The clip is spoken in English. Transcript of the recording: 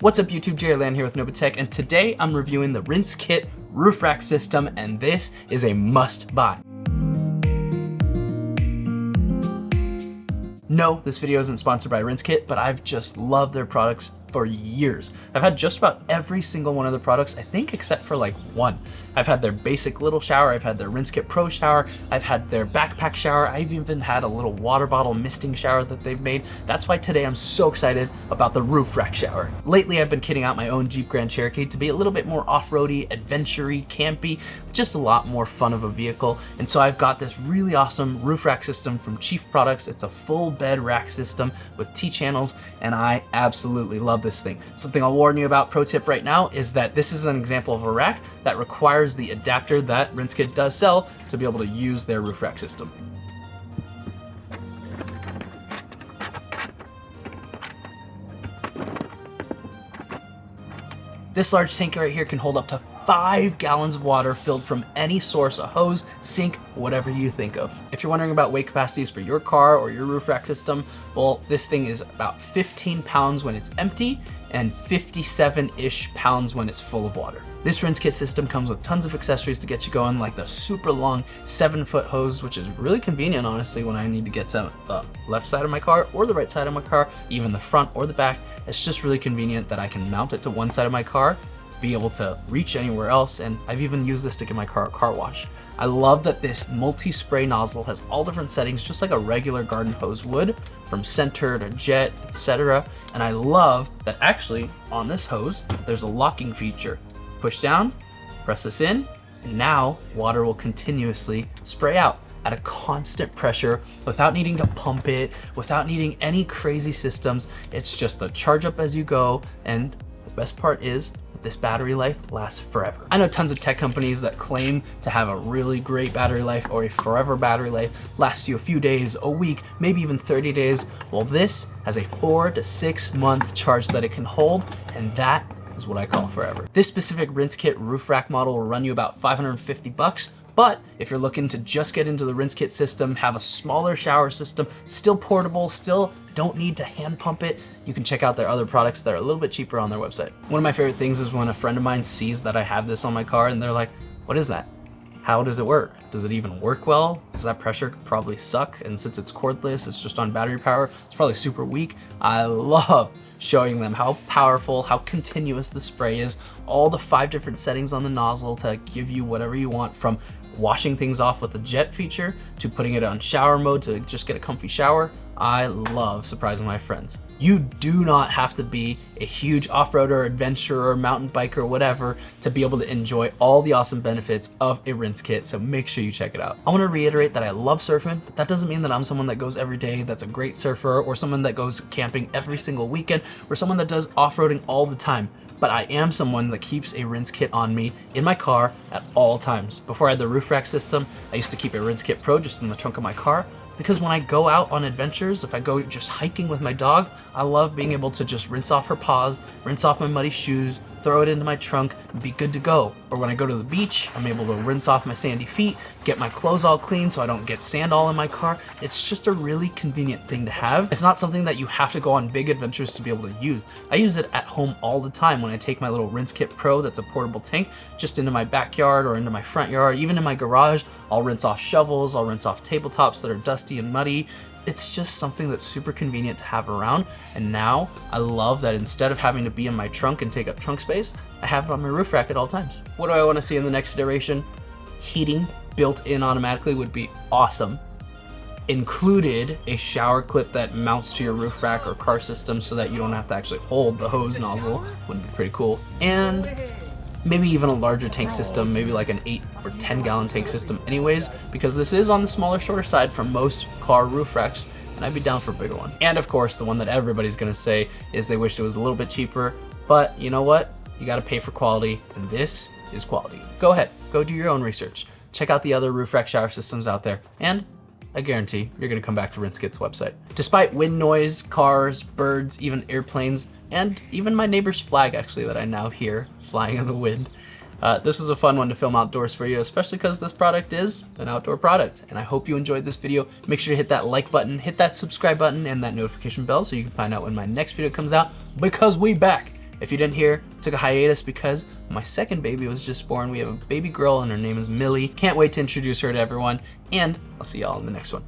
What's up YouTube, Jerry Land here with Tech, and today I'm reviewing the Rinsekit Roof Rack system, and this is a must buy. No, this video isn't sponsored by Rinsekit, but I've just loved their products for years. I've had just about every single one of their products, I think except for like one. I've had their basic little shower, I've had their Rinsekit Pro shower, I've had their backpack shower, I've even had a little water bottle misting shower that they've made. That's why today I'm so excited about the roof rack shower. Lately I've been kitting out my own Jeep Grand Cherokee to be a little bit more off-roady, adventure-y, campy, just a lot more fun of a vehicle. And so I've got this really awesome roof rack system from Chief Products. It's a full bed rack system with T-channels, and I absolutely love this thing. Something I'll warn you about, pro tip right now, is that this is an example of a rack that requires the adapter that Rinsekit does sell to be able to use their roof rack system. This large tank right here can hold up to 5 gallons of water filled from any source, a hose, sink, whatever you think of. If you're wondering about weight capacities for your car or your roof rack system, well, this thing is about 15 pounds when it's empty and 57-ish pounds when it's full of water. This Rinsekit system comes with tons of accessories to get you going, like the super long 7-foot hose, which is really convenient, honestly, when I need to get to the left side of my car or the right side of my car, even the front or the back. It's just really convenient that I can mount it to one side of my car, be able to reach anywhere else, and I've even used this to give my car a car wash. I love that this multi-spray nozzle has all different settings, just like a regular garden hose would, from center to jet, etc. And I love that actually on this hose, there's a locking feature. Push down, press this in, and now water will continuously spray out at a constant pressure without needing to pump it, without needing any crazy systems. It's just a charge up as you go, and the best part is this battery life lasts forever. I know tons of tech companies that claim to have a really great battery life or a forever battery life, lasts you a few days, a week, maybe even 30 days. Well, this has a 4 to 6 month charge that it can hold, and that is what I call forever. This specific Rinsekit roof rack model will run you about $550, but if you're looking to just get into the Rinsekit system, have a smaller shower system, still portable, still don't need to hand pump it, you can check out their other products that are a little bit cheaper on their website. One of my favorite things is when a friend of mine sees that I have this on my car and they're like, what is that? How does it work? Does it even work well? Does that pressure probably suck? And since it's cordless, it's just on battery power, it's probably super weak. I love showing them how powerful, how continuous the spray is, all the 5 different settings on the nozzle to give you whatever you want, from washing things off with the jet feature to putting it on shower mode to just get a comfy shower. I love surprising my friends. You do not have to be a huge off-roader, adventurer, mountain biker, whatever, to be able to enjoy all the awesome benefits of a Rinsekit, so make sure you check it out. I want to reiterate that I love surfing, but that doesn't mean that I'm someone that goes every day that's a great surfer, or someone that goes camping every single weekend, or someone that does off-roading all the time. But I am someone that keeps a Rinsekit on me in my car at all times. Before I had the roof rack system, I used to keep a Rinsekit Pro just in the trunk of my car, because when I go out on adventures, if I go just hiking with my dog, I love being able to just rinse off her paws, rinse off my muddy shoes, throw it into my trunk, and be good to go. Or when I go to the beach, I'm able to rinse off my sandy feet, get my clothes all clean so I don't get sand all in my car. It's just a really convenient thing to have. It's not something that you have to go on big adventures to be able to use. I use it at home all the time when I take my little Rinsekit Pro that's a portable tank just into my backyard or into my front yard, even in my garage. I'll rinse off shovels, I'll rinse off tabletops that are dusty and muddy. It's just something that's super convenient to have around. And now I love that instead of having to be in my trunk and take up trunk space, I have it on my roof rack at all times. What do I want to see in the next iteration? Heating built in automatically would be awesome. Included a shower clip that mounts to your roof rack or car system so that you don't have to actually hold the hose nozzle. Would be pretty cool. And maybe even a larger tank system, maybe like an 8 or 10 gallon tank system anyways, because this is on the smaller, shorter side for most car roof racks, and I'd be down for a bigger one. And of course, the one that everybody's gonna say is they wish it was a little bit cheaper, but you know what? You gotta pay for quality, and this is quality. Go ahead, go do your own research. Check out the other roof rack shower systems out there, and I guarantee you're gonna come back to Rinsekit's website. Despite wind noise, cars, birds, even airplanes, and even my neighbor's flag actually that I now hear flying in the wind, this is a fun one to film outdoors for you, especially because this product is an outdoor product. And I hope you enjoyed this video. Make sure to hit that like button, hit that subscribe button, and that notification bell so you can find out when my next video comes out, because we back If you didn't hear, took a hiatus because my second baby was just born. We have a baby girl and her name is Millie. Can't wait to introduce her to everyone, and I'll see y'all in the next one.